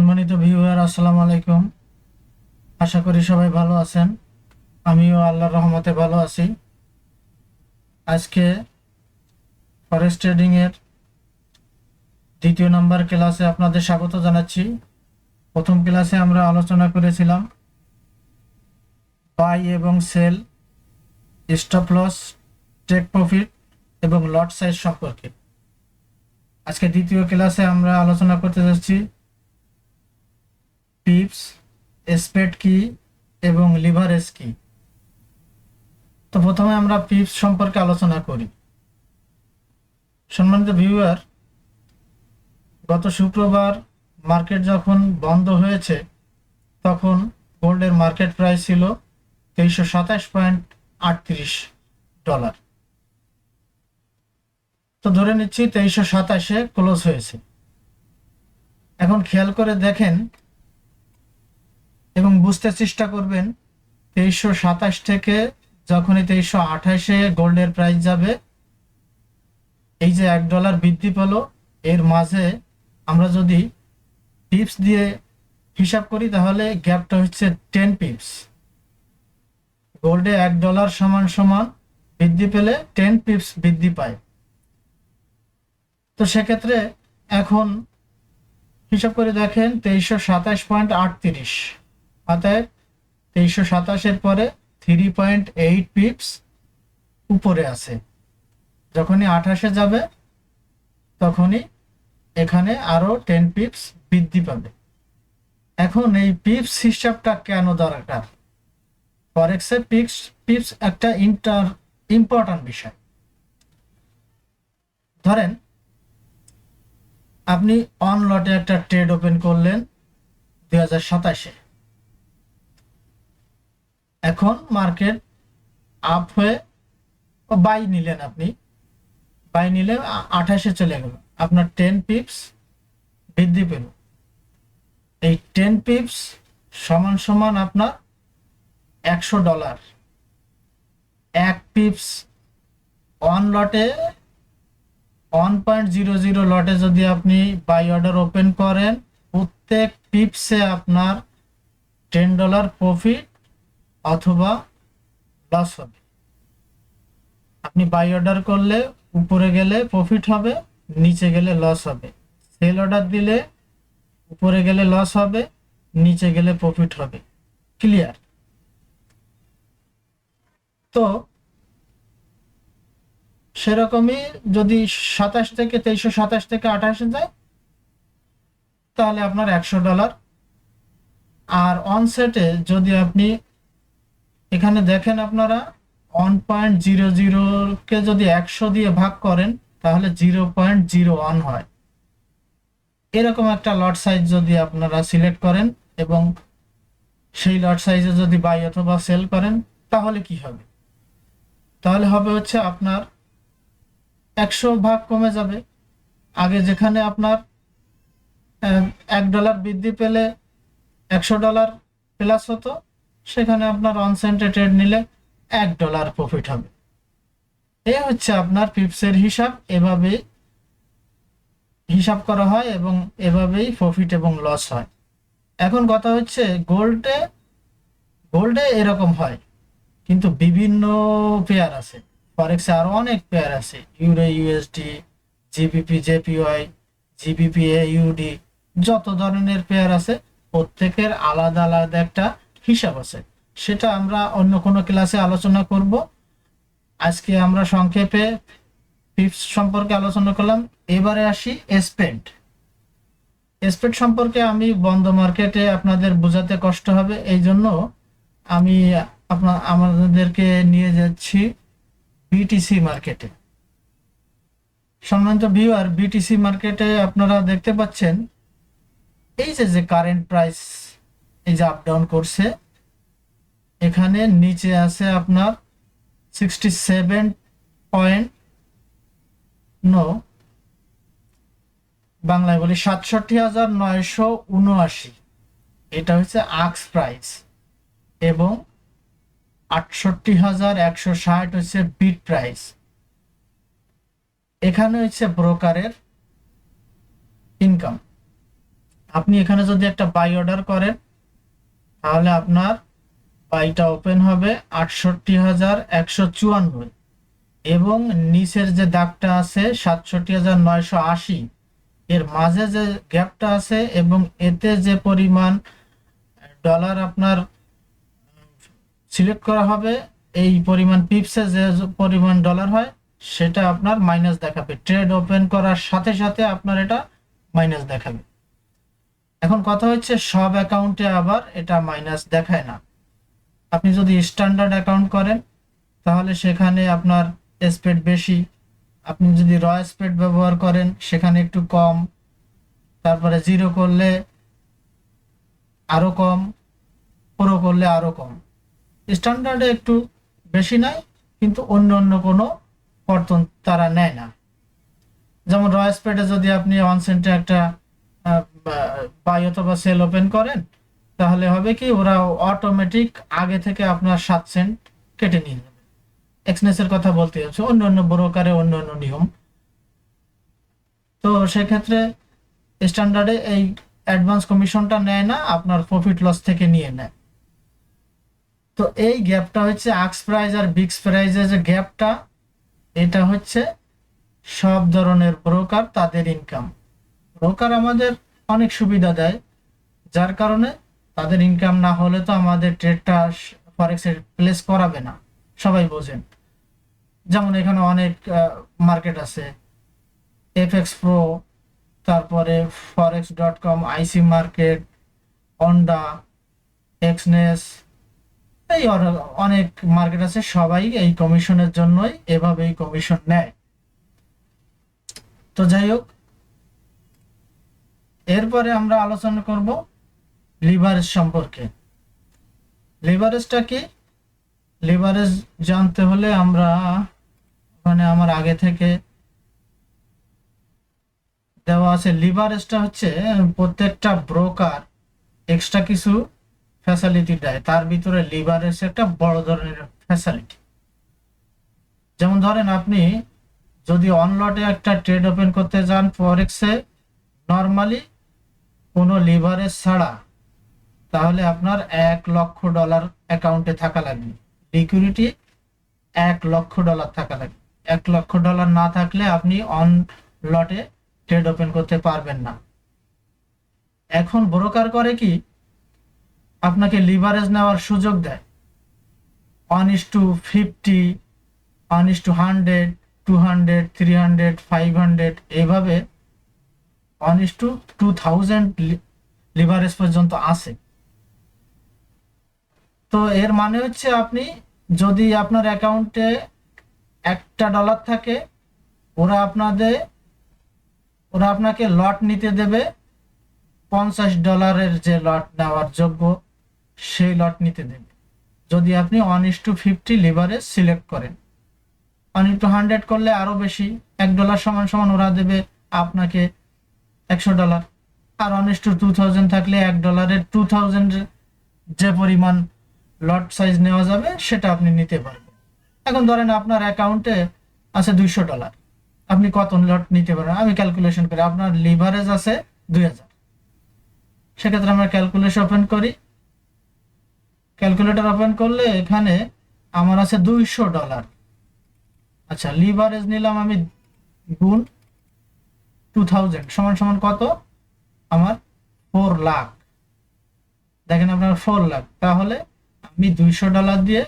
সম্মানিত ভিউয়ার, আসসালামু আলাইকুম। আশা করি সবাই ভালো আছেন। আমিও আল্লাহর রহমতে ভালো আছি। আজকে ফরেক্স ট্রেডিং এর দ্বিতীয় নাম্বার ক্লাসে আপনাদের স্বাগত জানাচ্ছি। প্রথম ক্লাসে আমরা আলোচনা করেছিলাম বাই এবং sell, stop loss, take profit এবং লট সাইজ সম্পর্কে। আজকে দ্বিতীয় ক্লাসে আমরা আলোচনা করতে যাচ্ছি পিপস, স্প্রেড কি এবং লিভারেজ কি। তো প্রথমে আমরা পিপস সম্পর্কে আলোচনা করি। সম্মানিত ভিউয়ার, গত শুক্রবার মার্কেট যখন বন্ধ হয়েছে তখন গোল্ডের মার্কেট প্রাইস ছিল $23.38। তো ধরে নিচ্ছি 2327-এ ক্লোজ হয়েছে। এখন খেয়াল করে দেখেন এবং বুঝতে চেষ্টা করবেন 2327 থেকে যখনই 2328-এ গোল্ডের প্রাইস যাবে, এই যে $1 বৃদ্ধি পেল, এর মাঝে আমরা যদি পিপস দিয়ে হিসাব করি তাহলে গ্যাপটা হচ্ছে 10 পিপস। গোল্ডে $1 সমান সমান বৃদ্ধি পেলে 10 পিপস বৃদ্ধি পায়। তো সেক্ষেত্রে এখন হিসাব করে দেখেন 2327.38, অর্থাৎ 2327-এর পরে 3.8 পিপস উপরে আছে। যখনই 28-এ যাবে তখনই এখানে আরো 10 পিপস বৃদ্ধি পাবে। এখন এই পিপস হিসাবটা কেন দরকার? ফরেক্সে পিপস একটা ইম্পর্টেন্ট বিষয়। ধরেন আপনি অন লটে একটা ট্রেড ওপেন করলেন 2027-এ। এখন মার্কেট আপ হয়ে বাই নিলেন, আপনি বাই নিলে 28-এ চলে গেল, আপনার 10 পিপস বৃদ্ধি পেল। এই 10 পিপস সমান সমান আপনার $100। এক পিপস অন লটে 1.00 লটে যদি আপনি বাই অর্ডার ওপেন করেন, প্রত্যেক পিপসে আপনার $10 প্রফিট অথবা লস হবে। আপনি বাই অর্ডার করলে উপরে গেলে প্রফিট হবে, নিচে গেলে লস হবে। সেল অর্ডার দিলে উপরে গেলে লস হবে, নিচে গেলে প্রফিট হবে। ক্লিয়ার? তো সেরকমই যদি 27 থেকে 2327 থেকে 28-এ যায় তাহলে আপনার $100। আর অনসেটে যদি আপনি এখানে দেখেন, আপনারা 1.00-কে যদি 100 দিয়ে ভাগ করেন তাহলে 0.01 হয়। এরকম একটা লট সাইজ যদি আপনারা সিলেক্ট করেন এবং সেই লট সাইজে যদি বাই অথবা সেল করেন তাহলে কি হবে? তাহলে হবে হচ্ছে আপনার 100 ভাগ কমে যাবে। আগে যেখানে আপনার $1 বৃদ্ধি পেলে $100 প্লাস হতো, সেখানে আপনার অনসেন্টে ট্রেড নিলে $1 প্রফিট হবে। এ হচ্ছে আপনার পিপসের হিসাব। এভাবেই হিসাব করা হয় এবং এভাবেই প্রফিট এবং লস হয়। এখন কথা হচ্ছে গোল্ডে এরকম হয়, কিন্তু বিভিন্ন পেয়ার আছে। ফরেক্সে আরো অনেক পেয়ার আছে, euro USD, GBP JPY, GBP UD, যত ধরনের পেয়ার আছে প্রত্যেকের আলাদা আলাদা একটা হিসাব আছে। সেটা আমরা অন্য কোনো ক্লাসে আলোচনা করব। আজকে আমরা সংক্ষেপে পিপস সম্পর্কে আলোচনা করলাম। এবারে আসি স্প্রেড সম্পর্কে। আমি বন্ধ মার্কেটে আপনাদের বোঝাতে কষ্ট হবে, এই জন্য আমি আমাদেরকে নিয়ে যাচ্ছি বিটিসি মার্কেটে। সম্মানিত ভিউয়ার, বিটিসি মার্কেটে আপনারা দেখতে পাচ্ছেন এই যে কারেন্ট প্রাইস এই যে আপ ডাউন করছে, এখানে নিচে আছে আপনার 67 বাংলায় বলি 67,979, এটা হচ্ছে আক্স প্রাইস, এবং 68,160 হচ্ছে বিট প্রাইস। এখানে হচ্ছে ব্রোকারের ইনকাম। আপনি এখানে যদি একটা বাই অর্ডার করেন তাহলে আপনার বাইটা ওপেন হবে ৬৮,১৫৪, এবং নিচের যে দাগটা আছে ৬৭,৯৮০, এর মাঝে যে গ্যাপটা আছে এবং এতে যে পরিমাণ ডলার আপনার সিলেক্ট করা হবে, এই পরিমাণ পিপসে যে পরিমাণ ডলার হয় সেটা আপনার মাইনাস দেখাবে। ট্রেড ওপেন করার সাথে সাথে আপনার এটা মাইনাস দেখাবে। এখন কথা হচ্ছে সব অ্যাকাউন্টে আবার এটা মাইনাস দেখায় না। আপনি যদি স্ট্যান্ডার্ড অ্যাকাউন্ট করেন তাহলে সেখানে আপনার স্প্রেড বেশি, আপনি যদি র স্প্রেড ব্যবহার করেন সেখানে একটু কম, তারপরে জিরো করলে আরো কম, প্রো করলে আরো কম। স্ট্যান্ডার্ডে একটু বেশি নেয়, কিন্তু অন্য অন্য কোনো কর্তন তারা নেয় না। যেমন র স্প্রেডে যদি আপনি 1 সেন্টে একটা বাই অথবা সেল ওপেন করেন তাহলে হবে কি, ওরা অটোমেটিক আগে থেকে আপনার 7 সেন্ট কেটে নিয়ে যাবে। এক্সনেসের কথা বলতে হচ্ছে, অন্য অন্য ব্রোকারে অন্য অন্য নিয়ম। তো সেক্ষেত্রে স্ট্যান্ডার্ডে এই অ্যাডভান্স কমিশনটা নেয় না, আপনার প্রফিট লস থেকে নিয়ে নেয়। তো এই গ্যাপটা হচ্ছে আক্স প্রাইস আর বিক্স প্রাইসের যে গ্যাপটা, এটা হচ্ছে সব ধরনের ব্রোকার তাদের ইনকাম। ব্রোকার আমাদের অনেক সুবিধা দেয়, যার কারণে তাদের ইনকাম না হলে তো আমাদের ট্রেডটা ফরেক্সে প্লেস করাবে না, সবাই বোঝেন। যেমন এখানে অনেক মার্কেট আছে, এফএক্স প্রো, তারপরে forex.com, আইসি মার্কেট, অন্ডা, এক্সনেস, এই অনেক মার্কেট আছে। সবাই এই কমিশনের জন্যই এভাবেই কমিশন নেয়। তো যাই হোক, এরপরে আমরা আলোচনা করব লিভারেজ সম্পর্কে। লিভারেজটা কি? লিভারেজ জানতে হলে আমরা ওখানে আমার আগে থেকে দেওয়া আছে। লিভারেজটা হচ্ছে প্রত্যেকটা ব্রোকার এক্সট্রা কিছু ফ্যাসিলিটি দেয়, তার ভিতরে লিভারেজ একটা বড় ধরনের ফ্যাসিলিটি। যেমন ধরেন আপনি যদি অনলটে একটা ট্রেড ওপেন করতে যান ফরেক্সে নর্মালি কোনো লিভারেজ ছাড়া, তাহলে আপনার $1,00,000 অ্যাকাউন্টে থাকা লাগবে। লিকুইডিটি $1,00,000 থাকা লাগবে। $1,00,000 না থাকলে আপনি অন লটে ট্রেড ওপেন করতে পারবেন না। এখন ব্রোকার করে কি, আপনাকে লিভারেজ নেওয়ার সুযোগ দেয় 1:50, 1:100, 200, 300, 500, এভাবে 1:2000 লিভারেজ পর্যন্ত আসে। তো এর মানে হচ্ছে আপনি যদি আপনার অ্যাকাউন্টে $1 থাকে, ওরা আপনাকে লট নিতে দেবে $50 যে লট নেওয়ার যোগ্য সেই লট নিতে দেবে, যদি আপনি 1:50 লিভারেজ সিলেক্ট করেন। 1:100 করলে আরো বেশি, $1 সমান সমান ওরা দেবে আপনাকে $100। আর 1:2000 থাকলে $1 2000 যে পরিমাণ লট সাইজ নেওয়া যাবে সেটা আপনি নিতে পারবেন। এখন ধরেন আপনার অ্যাকাউন্টে আছে $200, আপনি কত লট নিতে পারেন? আমি ক্যালকুলেশন করি, আপনার লিভারেজ আছে 2000। সেক্ষেত্রে আমরা ক্যালকুলেশন ওপেন করি। ক্যালকুলেটর ওপেন করলে এখানে আমার আছে $200। আচ্ছা, লিভারেজ নিলাম আমি গুণ 2000 সমান সমান কত? আমার 4 লাখ। দেখেন আপনার 4 লাখ, তাহলে আমি $200 দিয়ে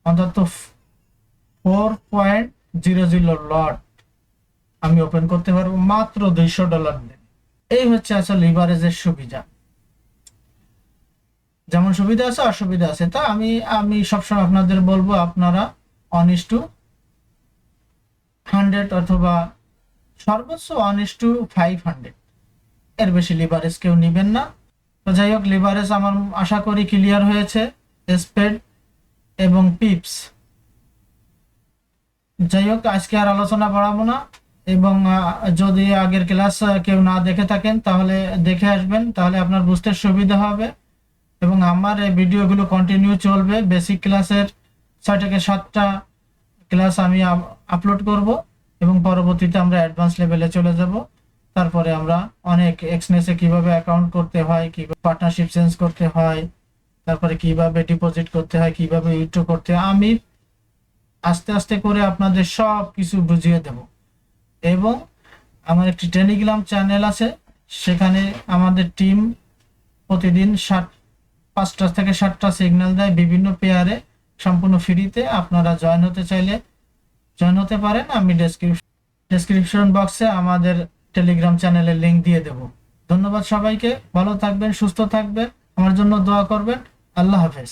অন্তত 4.00 লট আমি ওপেন করতে পারবো মাত্র $200 দিয়ে। এই হচ্ছে আসলে লিভারেজের সুবিধা। যেমন সুবিধা আছে অসুবিধা আছে, তা আমি সবসময় আপনাদের বলবো আপনারা 1:100 অথবা সর্বোচ্চ 1:500, এর বেশি লিভারেজ কেউ নিবেন না। তো যাই হোক, লিভারেজ আমার আশা করি ক্লিয়ার হয়েছে, স্প্রেড এবং পিপস। যাই হোক, আজকে আর আলোচনা বাড়াবো না, এবং যদি আগের ক্লাস কেউ না দেখে থাকেন তাহলে দেখে আসবেন, তাহলে আপনার বুঝতে সুবিধা হবে। এবং আমার এই ভিডিওগুলো কন্টিনিউ চলবে, বেসিক ক্লাসের 6 থেকে 7টা ক্লাস আমি আপলোড করব, এবং পরবর্তীতে আমরা অ্যাডভান্স লেভেলে চলে যাব। তারপরে আমরা অনেক এক্সনেসে কিভাবে অ্যাকাউন্ট করতে হয়, কিভাবে পার্টনারশিপ চেঞ্জ করতে হয়, তারপরে কিভাবে ডিপোজিট করতে হয়, কিভাবে উইথড্র করতে হয়, আমি আস্তে আস্তে করে আপনাদের সব কিছু বুঝিয়ে দেব। এবং আমার একটি টেলিগ্রাম চ্যানেল আছে, সেখানে আমাদের টিম প্রতিদিন 5টা থেকে 7টা সিগন্যাল দেয় বিভিন্ন পেয়ারে, সম্পূর্ণ ফ্রিতে। আপনারা জয়েন হতে চাইলে জয়েন হতে পারেন। আমি ডেসক্রিপশন বক্সে আমাদের টেলিগ্রাম চ্যানেলের লিংক দিয়ে দেব। ধন্যবাদ সবাইকে, ভালো থাকবেন, সুস্থ থাকবেন, আমার জন্য দোয়া করবেন। আল্লাহ হাফেজ।